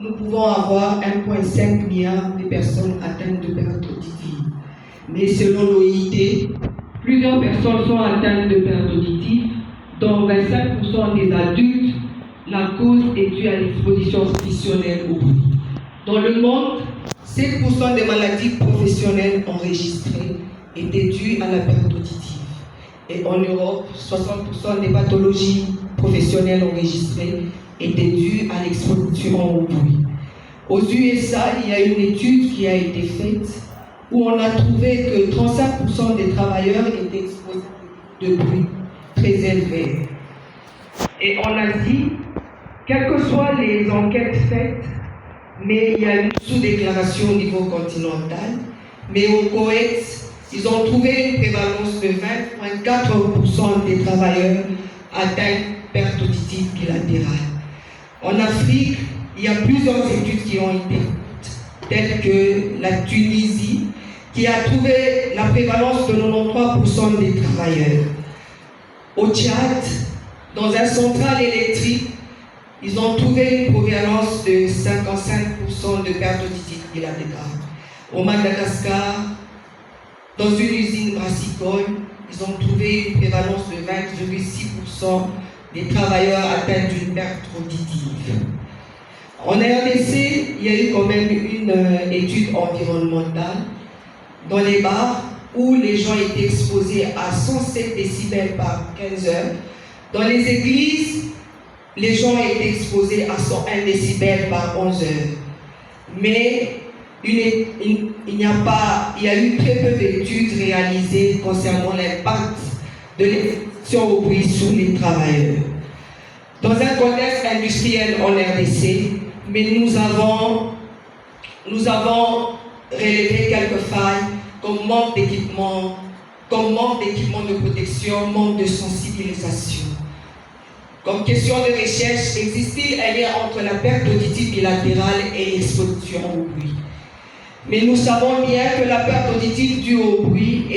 nous pouvons avoir 1,5 milliard de personnes atteintes de perte auditive. Mais selon l'OIT, plusieurs personnes sont atteintes de perte auditive, dont 25% des adultes. La cause est due à l'exposition professionnelle au bruit. Dans le monde, 7% des maladies professionnelles enregistrées étaient dues à la perte auditive. Et en Europe, 60% des pathologies professionnelles enregistrées étaient dues à l'exposition au bruit. Aux USA, il y a une étude qui a été faite où on a trouvé que 35% des travailleurs étaient exposés de bruit très élevé. Et en Asie, quelles que soient les enquêtes faites, mais il y a une sous-déclaration au niveau continental, mais au Koweït, ils ont trouvé une prévalence de 20,4% des travailleurs atteints de perte auditive bilatérale. En Afrique, il y a plusieurs études qui ont été faites, telles que la Tunisie, qui a trouvé la prévalence de 93% des travailleurs. Au Tchad, dans un central électrique, ils ont trouvé une prévalence de 55% de perte auditive bilatérale. Au Madagascar, dans une usine brassicole, ils ont trouvé une prévalence de 20,6% des travailleurs atteints d'une perte auditive. En RDC, il y a eu quand même une étude environnementale dans les bars où les gens étaient exposés à 107 décibels par 15 heures. Dans les églises, les gens étaient exposés à 101 décibels par 11 heures. Mais il y a eu très peu d'études réalisées concernant l'impact de l'exposition au bruit sur les travailleurs. Dans un contexte industriel en RDC, mais nous avons relevé quelques failles comme manque d'équipement de protection, manque de sensibilisation. Comme question de recherche, existe-t-il un lien entre la perte auditive bilatérale et l'exposition au bruit? Mais nous savons bien que la perte auditive due au bruit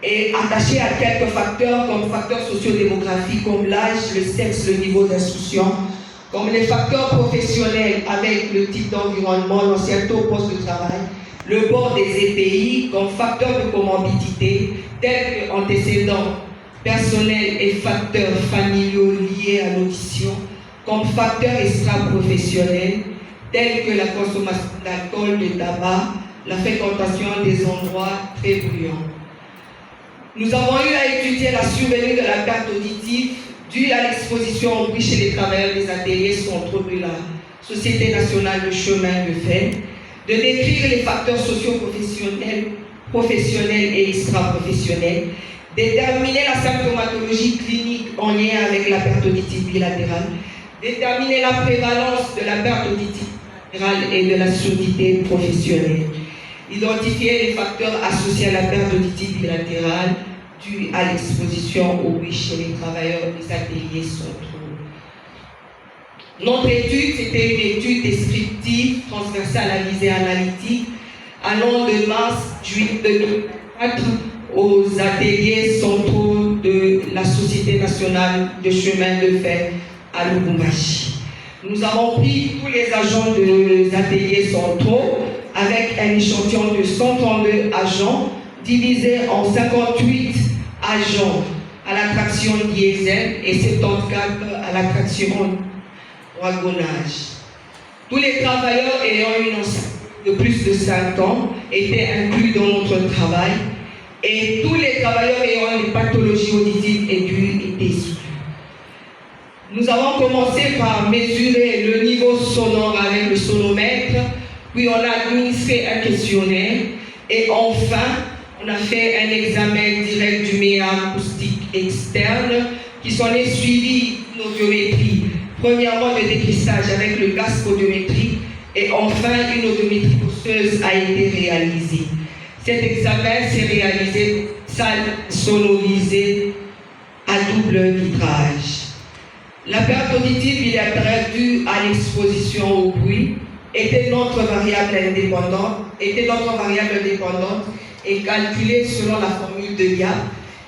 est attachée à quelques facteurs comme facteurs sociodémographiques comme l'âge, le sexe, le niveau d'instruction, comme les facteurs professionnels avec le type d'environnement, l'ancienneté au poste de travail, le bord des EPI comme facteur de comorbidité, tels qu'antécédents personnels et facteurs familiaux liés à l'audition, comme facteurs extra-professionnels, tels que la consommation d'alcool, de tabac, la fréquentation des endroits très bruyants. Nous avons eu à étudier la survenue de la perte auditive due à l'exposition au bruit chez les travailleurs des ateliers centraux de la Société nationale de chemin de fer, de décrire les facteurs socio-professionnels, professionnels et extra-professionnels, déterminer la symptomatologie clinique en lien avec la perte auditive bilatérale, déterminer la prévalence de la perte auditive bilatérale et de la surdité professionnelle, identifier les facteurs associés à la perte auditive bilatérale due à l'exposition au bruit chez les travailleurs des ateliers centraux. Notre étude, c'était une étude descriptive, transversale à visée analytique, allant de mars-juillet 2004 aux ateliers centraux de la Société nationale de chemin de fer à Lubumbashi. Nous avons pris tous les agents des ateliers centraux avec un échantillon de 132 agents divisés en 58 agents à la traction diesel et 74 à la traction wagonnage. Tous les travailleurs ayant une ancienneté de plus de 5 ans étaient inclus dans notre travail et tous les travailleurs ayant des pathologies auditives aiguës étaient exclus. Nous avons commencé par mesurer le niveau sonore avec le sonomètre, puis on a administré un questionnaire et enfin on a fait un examen direct du méa acoustique externe qui s'en est suivi d'une audiométrie. Premièrement, le dépistage avec le casque audiométrique et enfin une audiométrie osseuse a été réalisée. Cet examen s'est réalisé salle sonorisée à double vitrage. La perte auditive bilatérale due à l'exposition au bruit était notre variable indépendante et calculée selon la formule de Gap,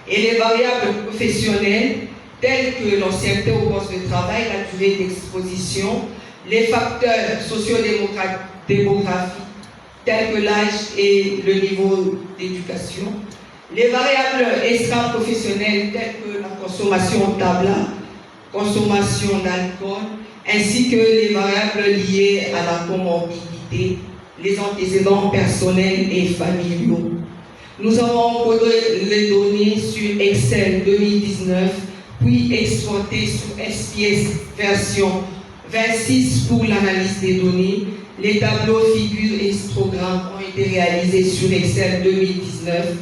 et les variables professionnelles telles que l'ancienneté au poste de travail, la durée d'exposition, les facteurs socio-démographiques tels que l'âge et le niveau d'éducation, les variables extra-professionnelles telles que la consommation de tabac, consommation d'alcool, ainsi que les variables liées à la comorbidité, les antécédents personnels et familiaux. Nous avons encodé les données sur Excel 2019, puis exporté sur SPS version 26 pour l'analyse des données. Les tableaux, figures et histogrammes ont été réalisés sur Excel 2019.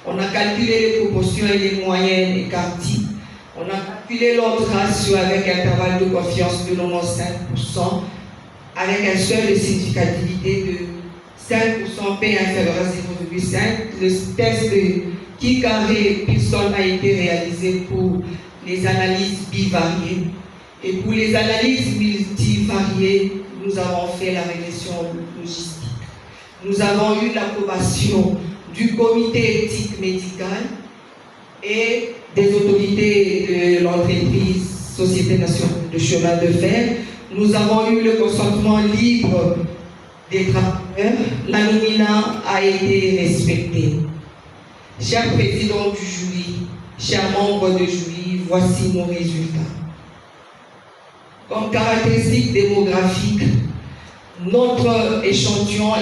On a calculé les proportions et les moyennes écartées. On a calculé l'ordre ratio avec intervalle de confiance de 95%, avec un seuil de significativité de 5% P inférieur à 0,5. Le test de Ki-Carré-Pearson a été réalisé pour les analyses bivariées. Et pour les analyses multivariées, nous avons fait la régression logistique. Nous avons eu l'approbation du comité éthique médicale et des autorités de l'entreprise Société nationale de chemin de fer. Nous avons eu le consentement libre des travailleurs. L'anonymat a été respecté. Cher président du jury, chers membres du jury, voici nos résultats. Comme caractéristique démographique, notre échantillon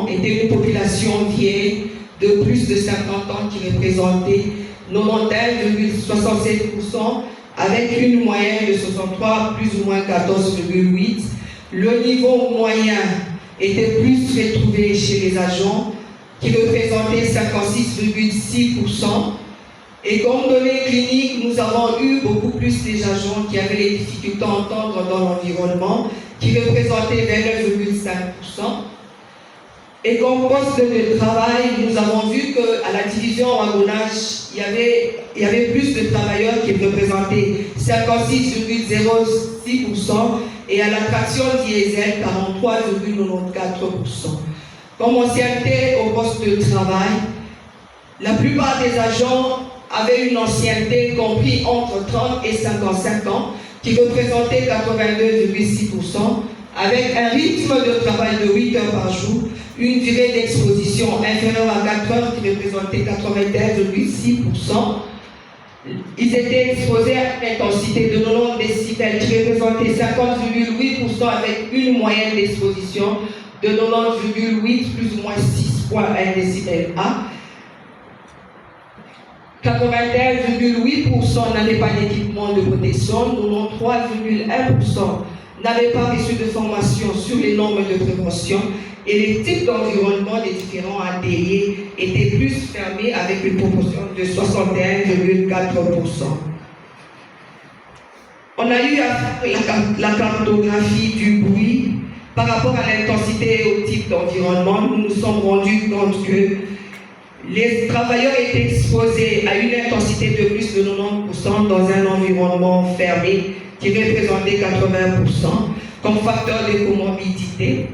était une population vieille de plus de 50 ans qui représentait 91,67% avec une moyenne de 63, plus ou moins 14,8%. Le niveau moyen était plus retrouvé chez les agents qui représentaient 56,6%. Et comme données cliniques, nous avons eu beaucoup plus des agents qui avaient les difficultés à entendre dans l'environnement, qui représentaient 29,5%. Et comme poste de travail, nous avons vu qu'à la division wagonnage, il y avait plus de travailleurs qui représentaient 56,06% et à la traction diesel, 43,94%. Comme ancienneté au poste de travail, la plupart des agents avaient une ancienneté compris entre 30 et 55 ans, qui représentait 82,6%, avec un rythme de travail de 8 heures par jour, une durée d'exposition inférieure à 4 heures qui représentait 91,6%. Ils étaient exposés à une intensité de 90 décibels qui représentait 50,8% avec une moyenne d'exposition de 90,8 plus ou moins 6,1 décibels A. 81,8% n'avaient pas d'équipement de protection, 93,1% n'avaient pas reçu de formation sur les normes de prévention et les types d'environnement des différents ateliers étaient plus fermés avec une proportion de 61,4%. On a eu à faire la cartographie du bruit par rapport à l'intensité et au type d'environnement. Nous nous sommes rendus compte que les travailleurs étaient exposés à une intensité de plus de 90% dans un environnement fermé qui représentait 80% comme facteur de comorbidité.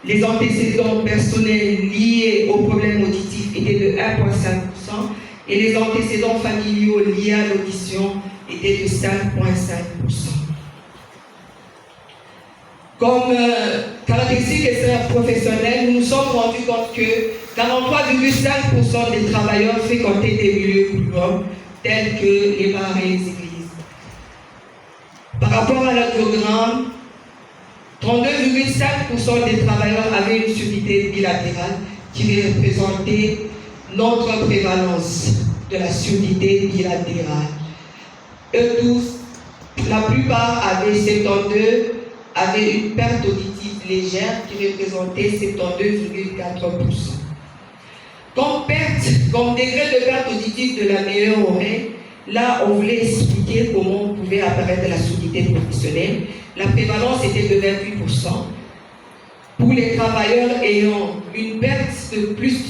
Les antécédents personnels liés aux problèmes auditifs étaient de 1,5% et les antécédents familiaux liés à l'audition étaient de 5,5%. Comme caractéristique professionnelle, nous nous sommes rendus compte que 43,5% des travailleurs fréquentaient des milieux prud'hommes tels que les bars et les églises. Par rapport à l'audiogramme, 32,5% des travailleurs avaient une surdité bilatérale qui représentait notre prévalence de la surdité bilatérale. Eux tous, la plupart avaient une perte auditive légère qui représentait 72,4%. Comme degré de perte auditive de la meilleure oreille, là on voulait expliquer comment pouvait apparaître la surdité professionnelle. La prévalence était de 28% pour les travailleurs ayant une perte de plus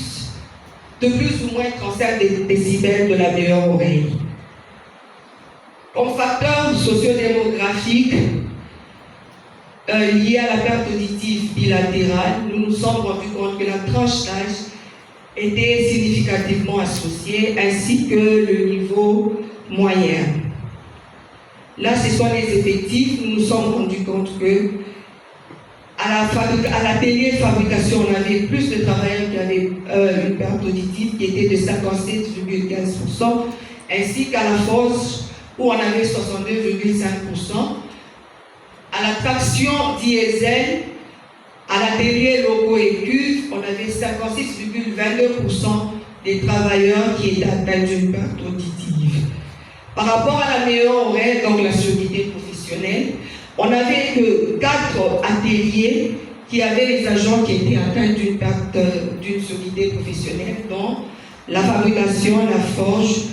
ou moins 35 décibels de la meilleure oreille. Comme facteur sociodémographique lié à la perte auditive bilatérale, nous nous sommes rendus compte que la tranche d'âge était significativement associée, ainsi que le niveau moyen. Là, ce sont les effectifs. Nous nous sommes rendus compte que à l'atelier de fabrication, on avait plus de travailleurs qui avaient une perte auditive qui était de 57,15%, ainsi qu'à la force où on avait 62,5%. À la traction diesel, à l'atelier locaux et cuves, on avait 56,22% des travailleurs qui étaient atteints d'une perte auditive. Par rapport à la meilleure oreille, donc la surdité professionnelle, on n'avait que 4 ateliers qui avaient les agents qui étaient atteints d'une perte d'une surdité professionnelle, dont la fabrication, la forge,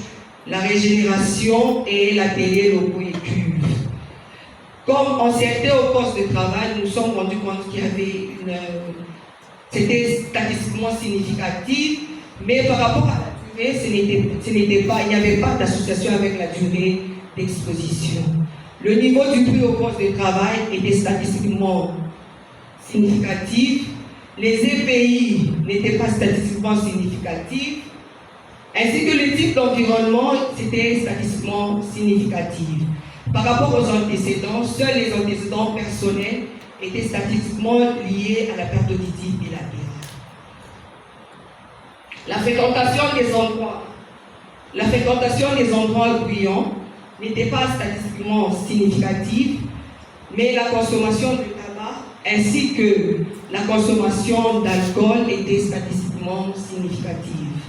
la régénération et l'atelier locaux et cuves. Comme on s'était au poste de travail, nous nous sommes rendus compte qu'il y avait c'était statistiquement significatif, mais par rapport à la durée, il n'y avait pas d'association avec la durée d'exposition. Le niveau du bruit au poste de travail était statistiquement significatif, les EPI n'étaient pas statistiquement significatifs, ainsi que le type d'environnement, c'était statistiquement significatif. Par rapport aux antécédents, seuls les antécédents personnels étaient statistiquement liés à la perte auditive bilatérale. La fréquentation des endroits bruyants n'était pas statistiquement significative, mais la consommation de tabac ainsi que la consommation d'alcool était statistiquement significative.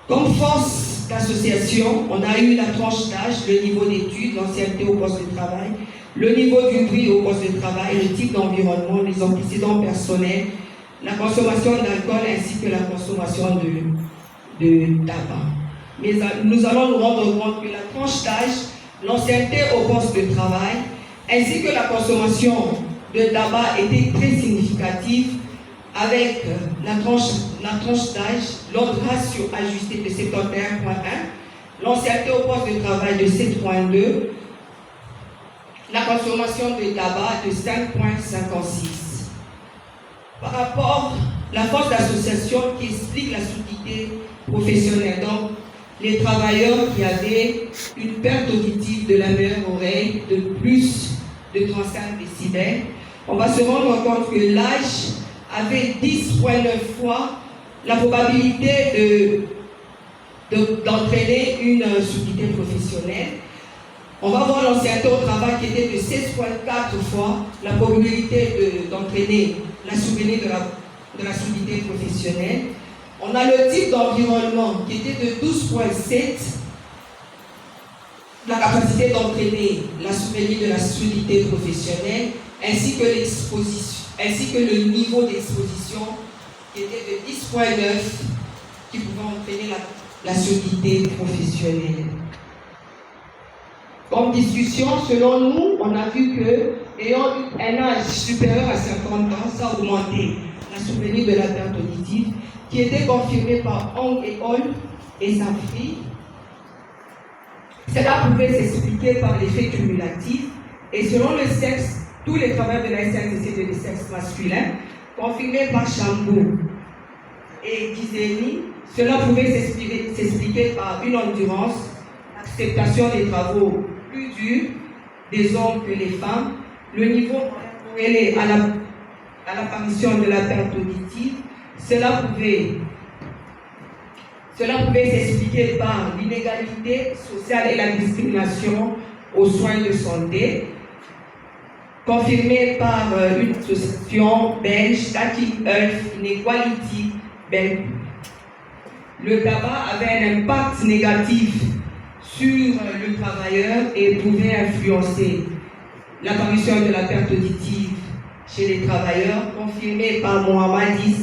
Comme force d'association, on a eu la tranche d'âge, le niveau d'études, l'ancienneté au poste de travail, le niveau du bruit au poste de travail, le type d'environnement, les antécédents personnels, la consommation d'alcool ainsi que la consommation de tabac. Mais nous allons nous rendre compte que la tranche d'âge, l'ancienneté au poste de travail, ainsi que la consommation de tabac était très significative avec la tranche d'âge, l'ordre ratio ajusté de 71,1, l'ancienneté au poste de travail de 7,2, la consommation de tabac de 5,56. Par rapport à la force d'association qui explique la surdité professionnelle, donc les travailleurs qui avaient une perte auditive de la meilleure oreille de plus de 35 décibels, on va se rendre compte que l'âge avait 10,9 fois la probabilité d'entraîner une surdité professionnelle. On va voir l'ancienneté au travail qui était de 16,4 fois la probabilité d'entraîner la survenue de la surdité professionnelle. On a le type d'environnement qui était de 12,7, la capacité d'entraîner la survenue de la surdité professionnelle, ainsi que le niveau d'exposition qui était de 10,9 qui pouvait entraîner la surdité professionnelle. Comme discussion, selon nous, on a vu que, ayant un âge supérieur à 50 ans, ça a augmenté la survenue de la perte auditive, qui était confirmée par Hong et Hall et sa fille. Cela pouvait s'expliquer par l'effet cumulatif, et selon le sexe, tous les travailleurs de la SNCC étaient de sexe masculin, confirmés par Chambou et Gizeni. Cela pouvait s'expliquer par une endurance, l'acceptation des travaux plus durs des hommes que les femmes, le niveau corrélé à l'apparition de la perte auditive. Cela pouvait s'expliquer par l'inégalité sociale et la discrimination aux soins de santé, confirmée par une association belge, Static Health Inequality Belgique. Le tabac avait un impact négatif sur le travailleur et pouvait influencer l'apparition de la perte auditive chez les travailleurs, confirmée par Mohammadis.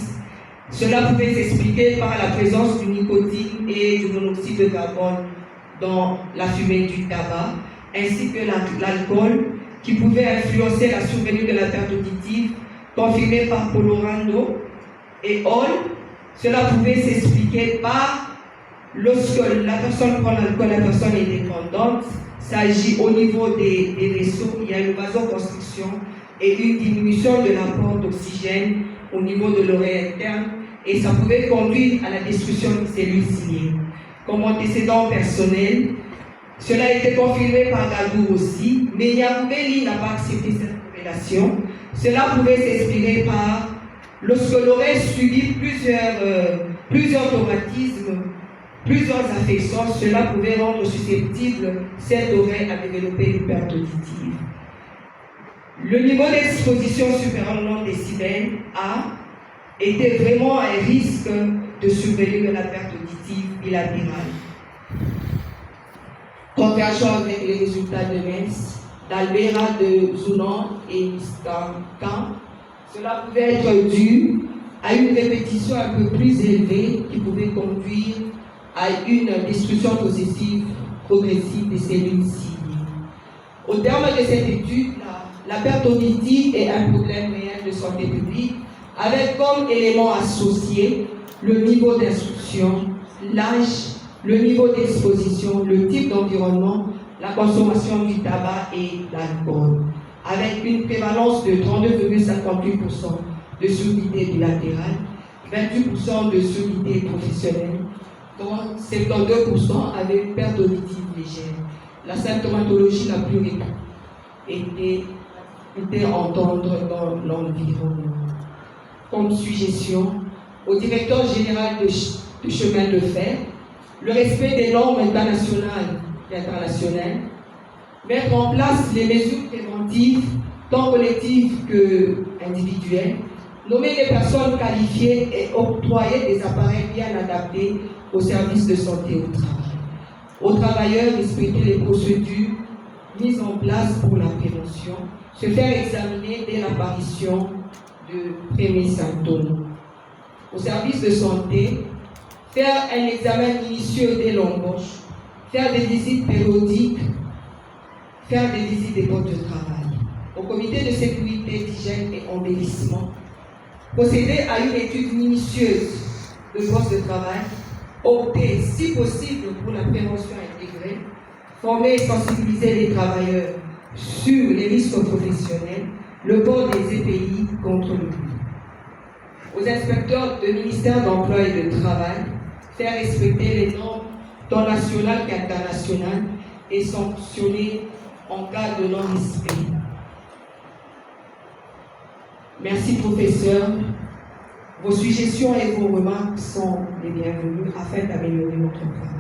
Cela pouvait s'expliquer par la présence du nicotine et du monoxyde de carbone dans la fumée du tabac, ainsi que l'alcool, qui pouvait influencer la survenue de la perte auditive, confirmée par Colorado et Hall. Cela pouvait s'expliquer par lorsque la personne prend l'alcool, la personne est dépendante, ça agit au niveau des vaisseaux, il y a une vasoconstriction et une diminution de l'apport d'oxygène au niveau de l'oreille interne, et ça pouvait conduire à la destruction des cellules ciliées. Comme antécédent personnel, Cela a été confirmé par Gadou aussi, mais Yaoubeli n'a pas accepté cette révélation. Cela pouvait s'expliquer par lorsque l'aurait subi plusieurs traumatismes, plusieurs affections, cela pouvait rendre susceptible cette oreille à développer une perte auditive. Le niveau d'exposition supérieur au nombre décibels A était vraiment un risque de survenir de la perte auditive bilatérale. Convergeant avec les résultats de Metz, d'Albera, de Zounon et Miskankan, cela pouvait être dû à une répétition un peu plus élevée qui pouvait conduire à une destruction possessive progressive des cellules ciblées. Au terme de cette étude, la perte auditive est un problème réel de santé publique avec comme élément associé le niveau d'instruction, l'âge, le niveau d'exposition, le type d'environnement, la consommation du tabac et l'alcool, avec une prévalence de 32,58% de surdité bilatérale, 28% de surdité professionnelle, dont 72% avec perte auditive légère. La symptomatologie la plus répandue était entendre dans l'environnement. Comme suggestion, au directeur général de chemin de fer, le respect des normes internationales et internationales, mettre en place les mesures préventives, tant collectives qu'individuelles, nommer des personnes qualifiées et octroyer des appareils bien adaptés aux services de santé au travail. Aux travailleurs, respecter les procédures mises en place pour la prévention, se faire examiner dès l'apparition de premiers symptômes. Aux services de santé, faire un examen minutieux dès l'embauche, faire des visites périodiques, faire des visites des postes de travail. Au comité de sécurité, d'hygiène et embellissement, procéder à une étude minutieuse de postes de travail, opter, si possible, pour la prévention intégrée, former et sensibiliser les travailleurs sur les risques professionnels, le port des EPI contre le bruit. Aux inspecteurs du ministère d'Emploi et de Travail, faire respecter les normes tant nationales qu'internationales et sanctionner en cas de non-respect. Merci, professeur. Vos suggestions et vos remarques sont les bienvenues afin d'améliorer notre travail.